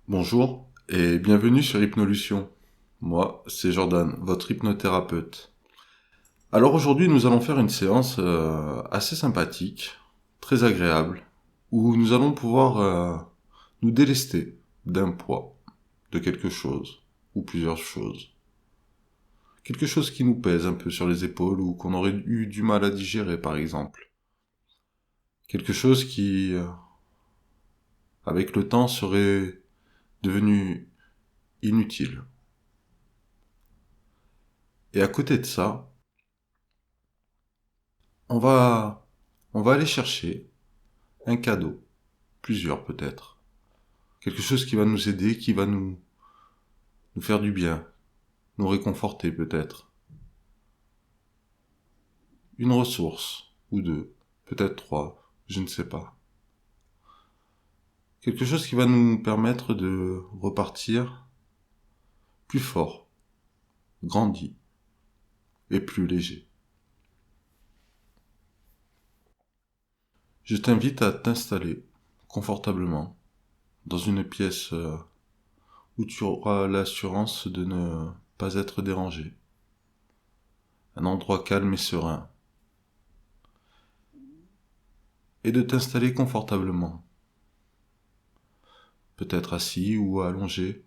Bonjour et bienvenue sur Hypnolution. Moi, c'est Jordan, votre hypnothérapeute. Alors aujourd'hui, nous allons faire une séance assez sympathique, très agréable, où nous allons pouvoir nous délester d'un poids, de quelque chose, ou plusieurs choses. Quelque chose qui nous pèse un peu sur les épaules ou qu'on aurait eu du mal à digérer par exemple. Quelque chose qui, avec le temps, serait devenu inutile. Et à côté de ça, on va, on va aller chercher un cadeau, plusieurs peut-être. Quelque chose qui va nous aider, qui va nous faire du bien, nous réconforter peut-être. Une ressource, ou deux, peut-être trois, je ne sais pas. Quelque chose qui va nous permettre de repartir plus fort, grandi et plus léger. Je t'invite à t'installer confortablement dans une pièce où tu auras l'assurance de ne pas être dérangé. Un endroit calme et serein. Et de t'installer confortablement. Peut-être assis ou allongé.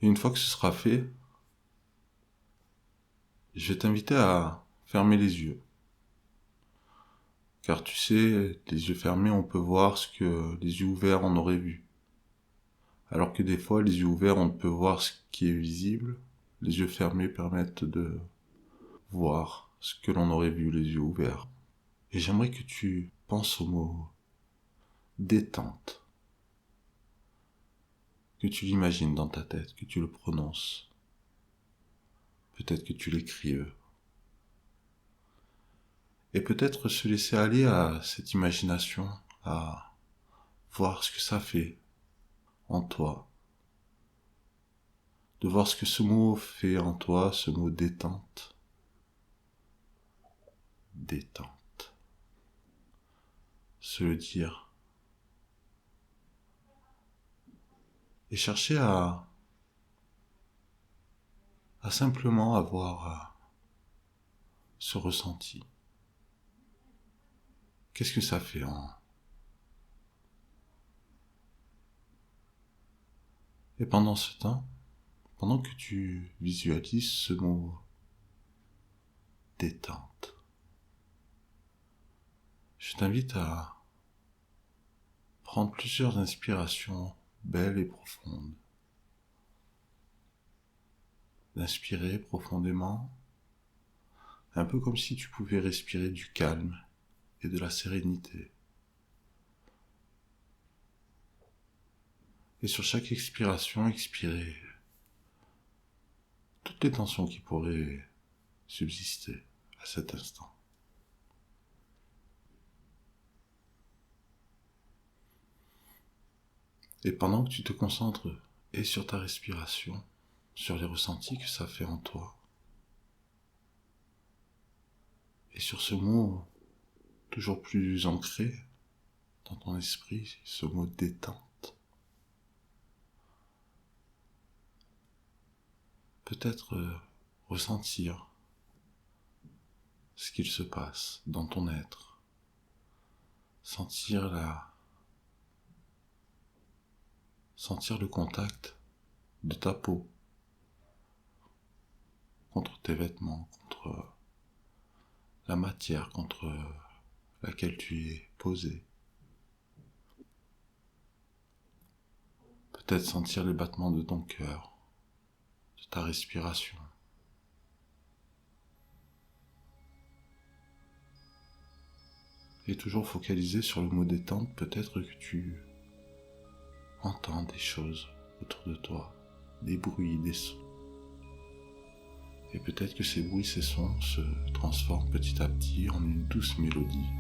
Et une fois que ce sera fait, je vais t'inviter à fermer les yeux. Car tu sais, les yeux fermés, on peut voir ce que les yeux ouverts en auraient vu. Alors que des fois, les yeux ouverts, on ne peut voir ce qui est visible. Les yeux fermés permettent de voir ce que l'on aurait vu les yeux ouverts. Et j'aimerais que tu penses au mot détente. Que tu l'imagines dans ta tête, que tu le prononces. Peut-être que tu l'écrives. Et peut-être se laisser aller à cette imagination, à voir ce que ça fait en toi. De voir ce que ce mot fait en toi, ce mot détente. Détente. Se le dire. Et chercher à simplement avoir ce ressenti. Qu'est-ce que ça fait en... Et pendant ce temps, pendant que tu visualises ce mot détente, je t'invite à prendre plusieurs inspirations belles et profondes. D'inspirer profondément, un peu comme si tu pouvais respirer du calme et de la sérénité. Et sur chaque expiration, expirer toutes les tensions qui pourraient subsister à cet instant. Et pendant que tu te concentres et sur ta respiration, sur les ressentis que ça fait en toi, et sur ce mot toujours plus ancré dans ton esprit, ce mot détente, peut-être ressentir ce qu'il se passe dans ton être, sentir le contact de ta peau contre tes vêtements, contre la matière contre laquelle tu es posé. Peut-être sentir les battements de ton cœur, de ta respiration. Et toujours focalisé sur le mot détente, peut-être que tu entends des choses autour de toi, des bruits, des sons. Et peut-être que ces bruits, ces sons se transforment petit à petit en une douce mélodie,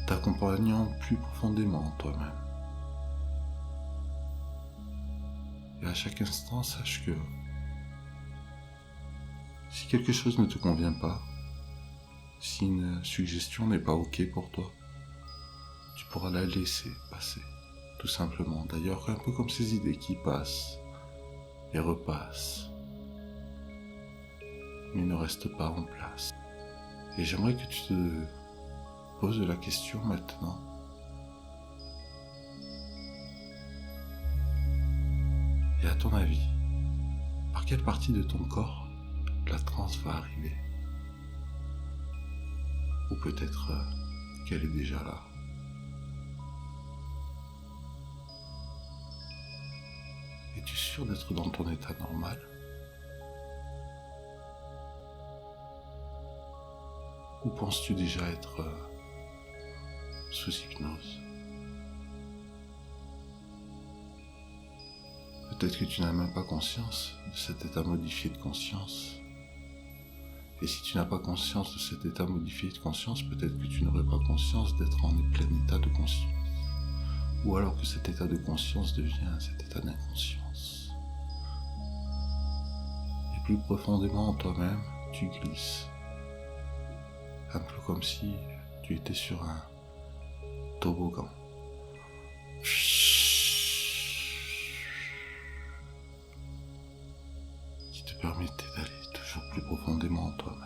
t'accompagnant plus profondément en toi-même. Et à chaque instant, sache que si quelque chose ne te convient pas, Si une suggestion n'est pas ok pour toi, tu pourras la laisser passer, tout simplement. D'ailleurs, un peu comme ces idées qui passent et repassent, mais ne restent pas en place. Et j'aimerais que tu te poses la question maintenant. Et à ton avis, par quelle partie de ton corps la transe va arriver? Ou peut-être qu'elle est déjà là. Es-tu sûr d'être dans ton état normal? Ou penses-tu déjà être sous hypnose? Peut-être que tu n'as même pas conscience de cet état modifié de conscience. Et si tu n'as pas conscience de cet état modifié de conscience, peut-être que tu n'aurais pas conscience d'être en plein état de conscience. Ou alors que cet état de conscience devient cet état d'inconscience. Et plus profondément en toi-même, tu glisses. Un peu comme si tu étais sur un toboggan. Qui te permettait d'aller toujours plus profondément en toi-même.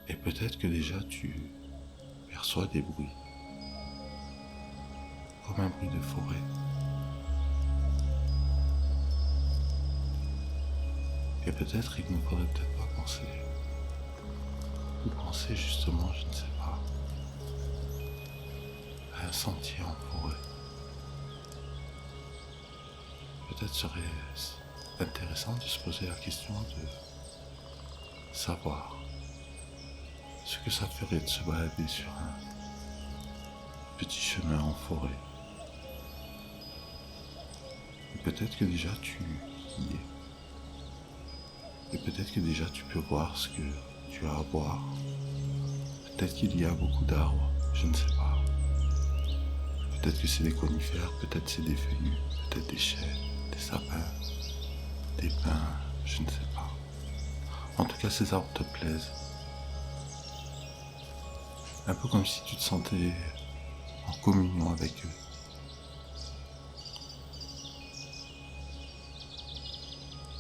Et peut-être que déjà tu perçois des bruits, comme un bruit de forêt. Et peut-être il ne faudrait peut-être pas penser. Ou penser justement, je ne sais pas, à un sentier en forêt. Peut-être serait-ce intéressant de se poser la question de savoir ce que ça ferait de se balader sur un petit chemin en forêt. Et peut-être que déjà tu y es. Et peut-être que déjà tu peux voir ce que tu as à voir. Peut-être qu'il y a beaucoup d'arbres, je ne sais pas. Peut-être que c'est des conifères, peut-être c'est des feuillus, peut-être des chênes, des sapins, des pins, je ne sais pas. En tout cas, ces arbres te plaisent. Un peu comme si tu te sentais en communion avec eux.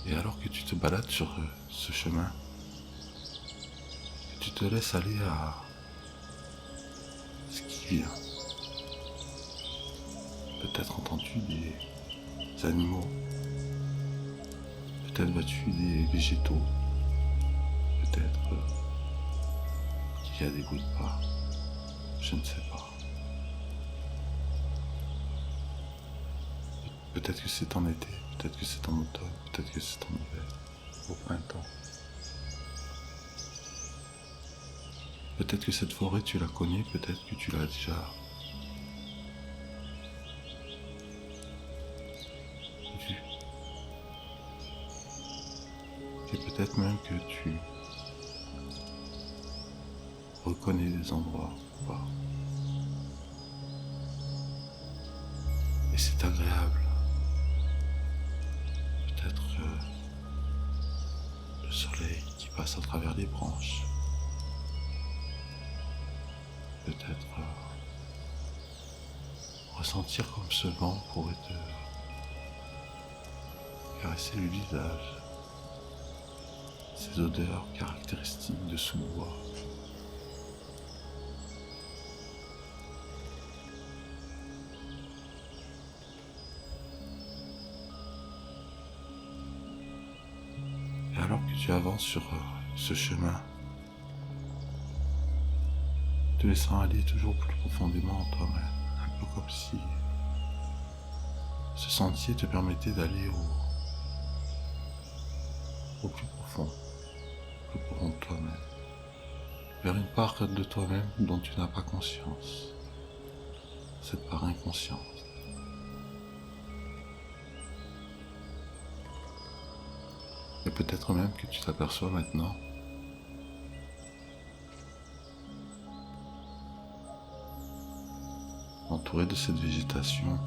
Et alors que tu te balades sur ce chemin, que tu te laisses aller à ce qui vient. Peut-être entends-tu des animaux, peut-être vois-tu des végétaux, peut-être qu'il y a des bruits de pas, je ne sais pas. Peut-être que c'est en été, peut-être que c'est en automne, peut-être que c'est en hiver, au printemps. Peut-être que cette forêt tu la connais, peut-être que tu l'as déjà vue. Et peut-être même que tu reconnais des endroits ou pas. Et c'est agréable. Peut-être le soleil qui passe à travers les branches. Peut-être ressentir comme ce vent pourrait te caresser le visage. Ces odeurs caractéristiques de sous-bois. Et alors que tu avances sur ce chemin, te laissant aller toujours plus profondément en toi-même, un peu comme si ce sentier te permettait d'aller au plus profond de toi-même, vers une part de toi-même dont tu n'as pas conscience, cette part inconsciente. Et peut-être même que tu t'aperçois maintenant entouré de cette végétation,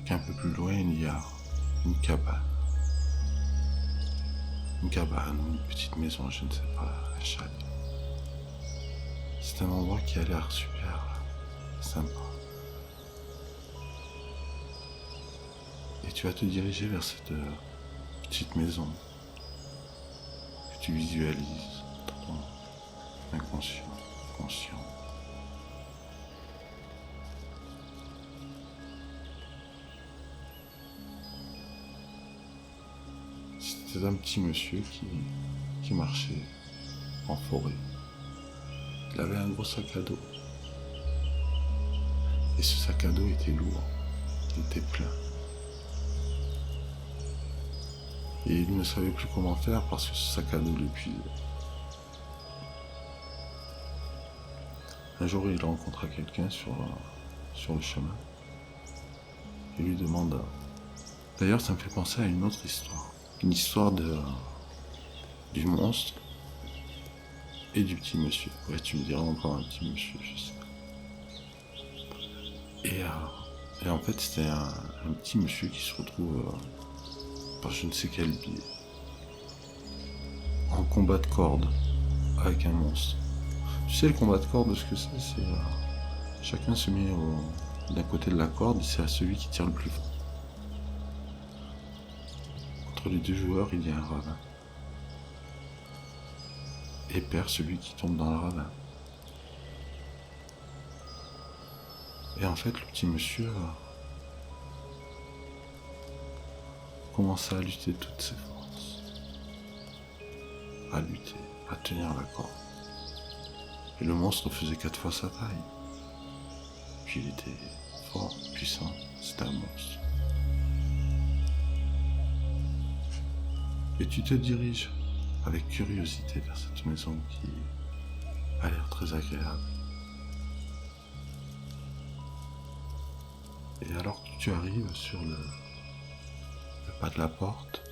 qu'un peu plus loin il y a une cabane. une cabane ou une petite maison, je ne sais pas, un chalet. C'est un endroit qui a l'air super sympa. Et tu vas te diriger vers cette petite maison que tu visualises dans ton inconscient, conscient. C'était un petit monsieur qui marchait en forêt. Il avait un gros sac à dos. Et ce sac à dos était lourd, il était plein. Et il ne savait plus comment faire parce que ce sac à dos l'épuisait. Un jour, il rencontra quelqu'un sur le chemin et lui demanda. D'ailleurs, ça me fait penser à une autre histoire. Une histoire du monstre et du petit monsieur. Ouais, tu me diras encore un petit monsieur, je sais. Et en fait, c'était un petit monsieur qui se retrouve par je ne sais quel biais en combat de corde avec un monstre. Tu sais, le combat de corde, ce que c'est chacun se met d'un côté de la corde et c'est à celui qui tire le plus fort. Entre les deux joueurs, il y a un ravin. Et perd celui qui tombe dans le ravin. Et en fait, le petit monsieur commença à lutter de toutes ses forces. À lutter, à tenir la corde. Et le monstre faisait 4 fois sa taille. Puis il était fort, puissant, c'était un monstre. Et tu te diriges avec curiosité vers cette maison qui a l'air très agréable. Et alors que tu arrives sur le pas de la porte,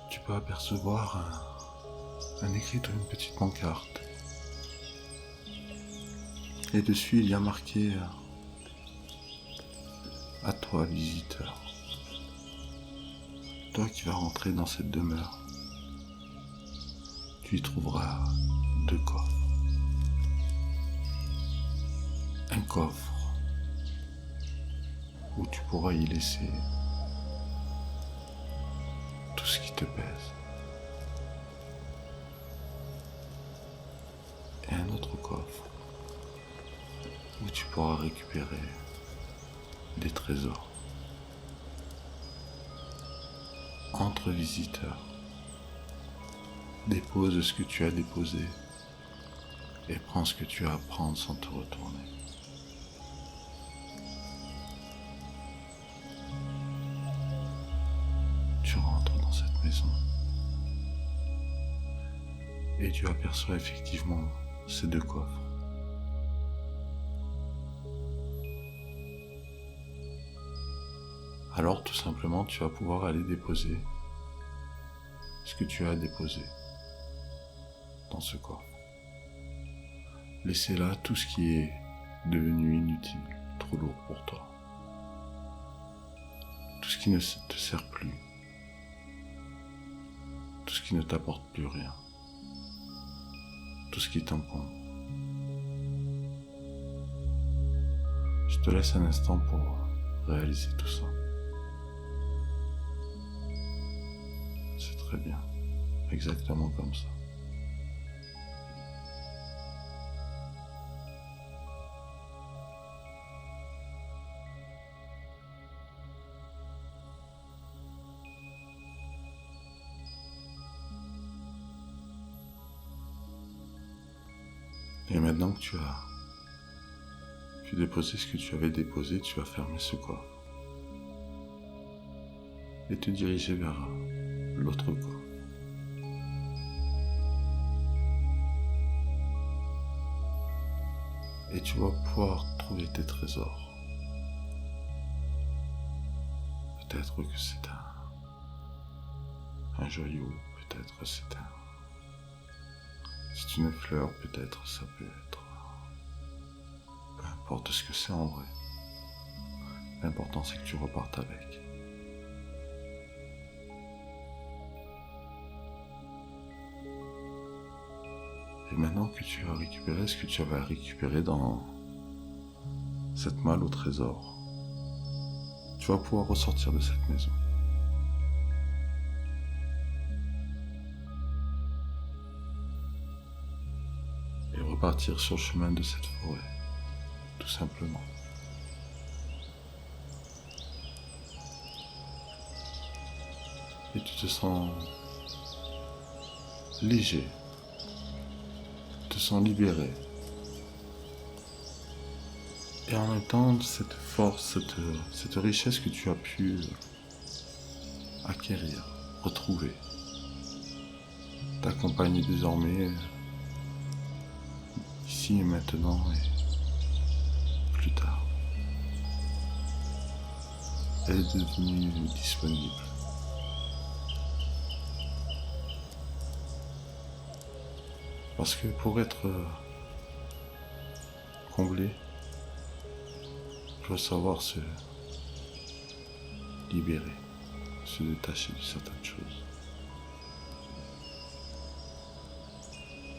tu peux apercevoir un écrit sur une petite pancarte. Et dessus, il y a marqué « À toi, visiteur. Toi qui vas rentrer dans cette demeure, tu y trouveras 2 coffres. Un coffre où tu pourras y laisser tout ce qui te pèse. Et un autre coffre où tu pourras récupérer des trésors. Entre visiteurs, dépose ce que tu as déposé et prends ce que tu as à prendre sans te retourner. Tu rentres dans cette maison et tu aperçois effectivement ces 2 coffres. Alors tout simplement tu vas pouvoir aller déposer ce que tu as déposé dans ce coffre. Laissez là tout ce qui est devenu inutile, trop lourd pour toi. Tout ce qui ne te sert plus. Tout ce qui ne t'apporte plus rien. Tout ce qui t'encombre. Je te laisse un instant pour réaliser tout ça. C'est très bien. Exactement comme ça. Et maintenant que tu as déposé ce que tu avais déposé, tu vas fermer ce coffre et te diriger vers l'autre coffre. Et tu vas pouvoir trouver tes trésors. Peut-être que c'est un joyau, peut-être c'est une fleur, peut-être ça peut être. Peu importe ce que c'est en vrai. L'important c'est que tu repartes avec. Et maintenant que tu as récupéré ce que tu avais récupéré dans cette malle au trésor, tu vas pouvoir ressortir de cette maison. Et repartir sur le chemin de cette forêt, tout simplement. Et tu te sens léger, tu te sens libéré. Et en même temps, cette force, cette richesse que tu as pu acquérir, retrouver, t'accompagne désormais ici et maintenant et plus tard. Elle est devenue disponible. Parce que pour être comblé, il faut savoir se libérer, se détacher de certaines choses.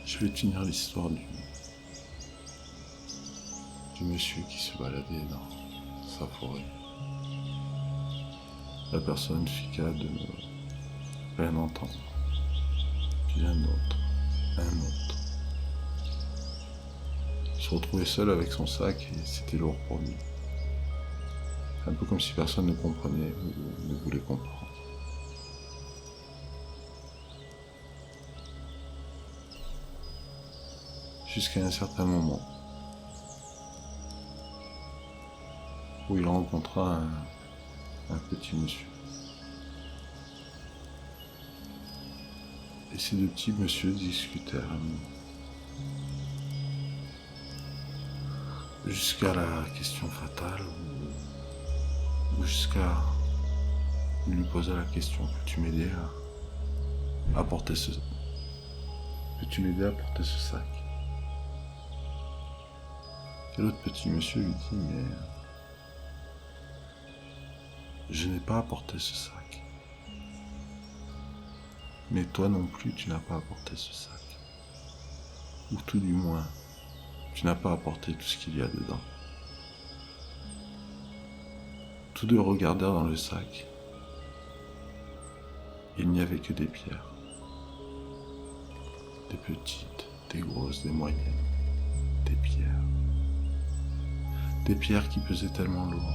Je vais te finir l'histoire du monsieur qui se baladait dans sa forêt. La personne fiqua de ne rien entendre. Puis un autre. Il se retrouvait seul avec son sac et c'était lourd pour lui. Un peu comme si personne ne comprenait ou ne voulait comprendre. Jusqu'à un certain moment où il rencontra un petit monsieur. Et ces deux petits messieurs discutèrent jusqu'à la question fatale ou jusqu'à lui poser la question: peux-tu m'aider à porter ce sac? Et l'autre petit monsieur lui dit: mais je n'ai pas apporté ce sac. Mais toi non plus, tu n'as pas apporté ce sac. Ou tout du moins, tu n'as pas apporté tout ce qu'il y a dedans. Tous deux regardèrent dans le sac. Il n'y avait que des pierres. Des petites, des grosses, des moyennes. Des pierres. Des pierres qui pesaient tellement lourd,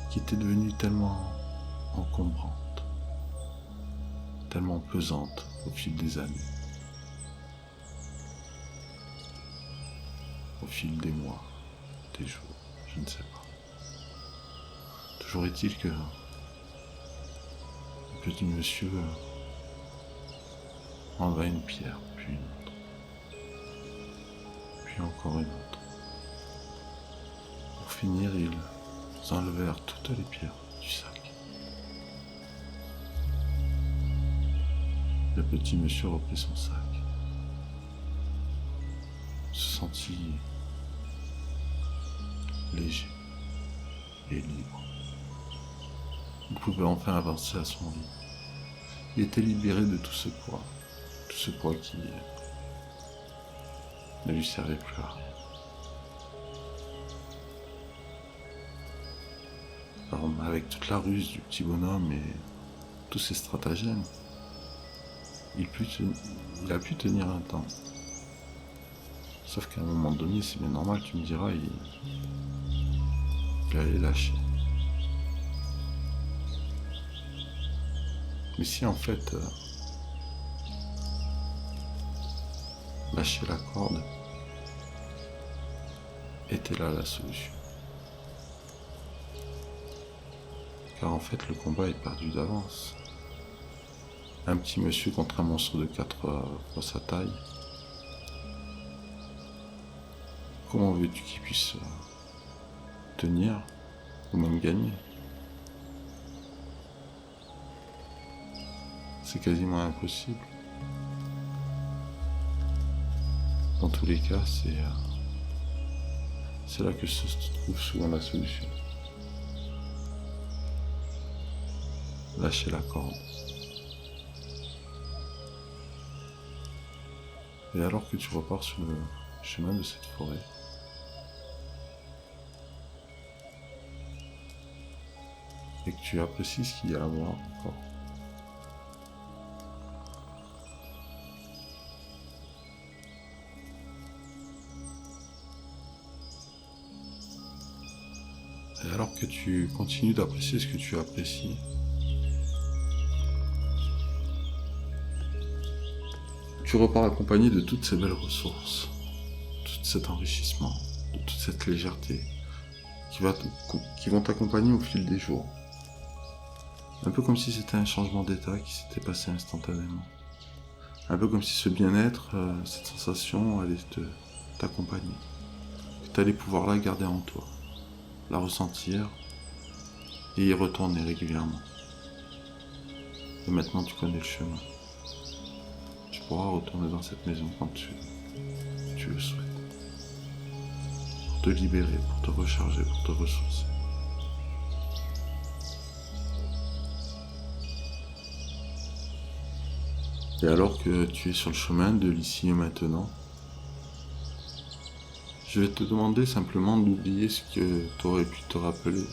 qui étaient devenues tellement encombrantes, tellement pesantes au fil des années, au fil des mois, des jours, je ne sais pas. Toujours est-il que le petit monsieur enleva une pierre, puis une autre, puis encore une autre. Pour finir, ils enlevèrent toutes les pierres du sac. Le petit monsieur reprit son sac, se sentit léger et libre. Il pouvait enfin avancer à son lit. Il était libéré de tout ce poids qui ne lui servait plus à rien. Alors, avec toute la ruse du petit bonhomme et tous ses stratagèmes, il a pu tenir un temps. Sauf qu'à un moment donné, c'est bien normal, tu me diras, il allait lâcher. Mais si en fait, lâcher la corde était là la solution. Car en fait, le combat est perdu d'avance. Un petit monsieur contre un monstre de 4 fois sa taille. Comment veux-tu qu'il puisse tenir ou même gagner? C'est quasiment impossible. Dans tous les cas, c'est là que se trouve souvent la solution. Lâcher la corde. Et alors que tu repars sur le chemin de cette forêt, et que tu apprécies ce qu'il y a à voir encore, et alors que tu continues d'apprécier ce que tu apprécies, tu repars accompagné de toutes ces belles ressources, de tout cet enrichissement, de toute cette légèreté qui vont t'accompagner au fil des jours. Un peu comme si c'était un changement d'état qui s'était passé instantanément. Un peu comme si ce bien-être, cette sensation allait t'accompagner. Que tu allais pouvoir la garder en toi, la ressentir et y retourner régulièrement. Et maintenant tu connais le chemin. Tu pourras retourner dans cette maison quand tu le souhaites. Pour te libérer, pour te recharger, pour te ressourcer. Et alors que tu es sur le chemin de l'ici et maintenant, je vais te demander simplement d'oublier ce que tu aurais pu te rappeler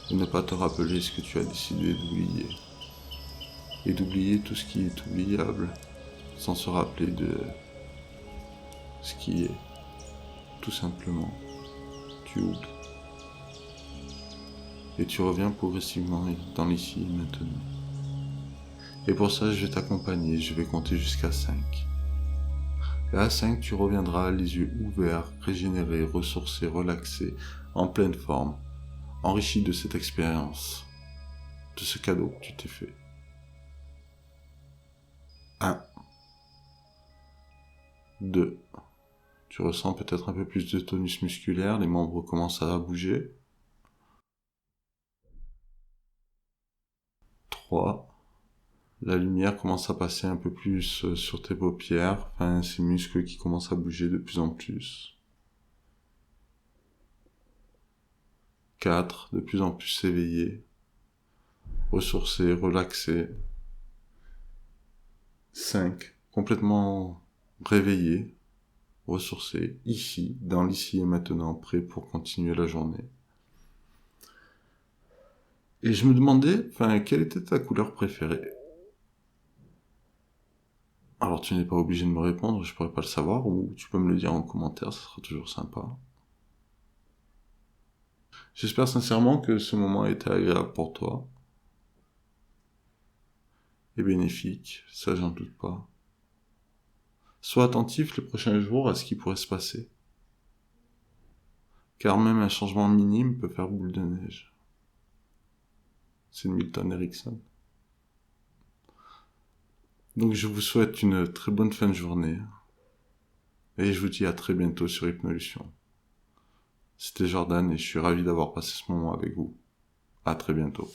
et ne pas te rappeler ce que tu as décidé d'oublier. Et d'oublier tout ce qui est oubliable sans se rappeler de ce qui est. Tout simplement, tu oublies. Et tu reviens progressivement dans l'ici et maintenant. Et pour ça, je vais t'accompagner, je vais compter jusqu'à 5. Et à 5, tu reviendras les yeux ouverts, régénérés, ressourcés, relaxés, en pleine forme, enrichi de cette expérience, de ce cadeau que tu t'es fait. 1, 2, tu ressens peut-être un peu plus de tonus musculaire, les membres commencent à bouger. 3, la lumière commence à passer un peu plus sur tes paupières, enfin ces muscles qui commencent à bouger de plus en plus. 4, de plus en plus éveillé, ressourcé, relaxé. 5, complètement réveillé, ressourcé, ici, dans l'ici et maintenant, prêt pour continuer la journée. Et je me demandais, quelle était ta couleur préférée? Alors tu n'es pas obligé de me répondre, je pourrais pas le savoir, ou tu peux me le dire en commentaire, ça sera toujours sympa. J'espère sincèrement que ce moment a été agréable pour toi. Et bénéfique, ça j'en doute pas. Sois attentif les prochains jours à ce qui pourrait se passer. Car même un changement minime peut faire boule de neige. C'est Milton Erickson. Donc je vous souhaite une très bonne fin de journée. Et je vous dis à très bientôt sur Hypnolution. C'était Jordan et je suis ravi d'avoir passé ce moment avec vous. À très bientôt.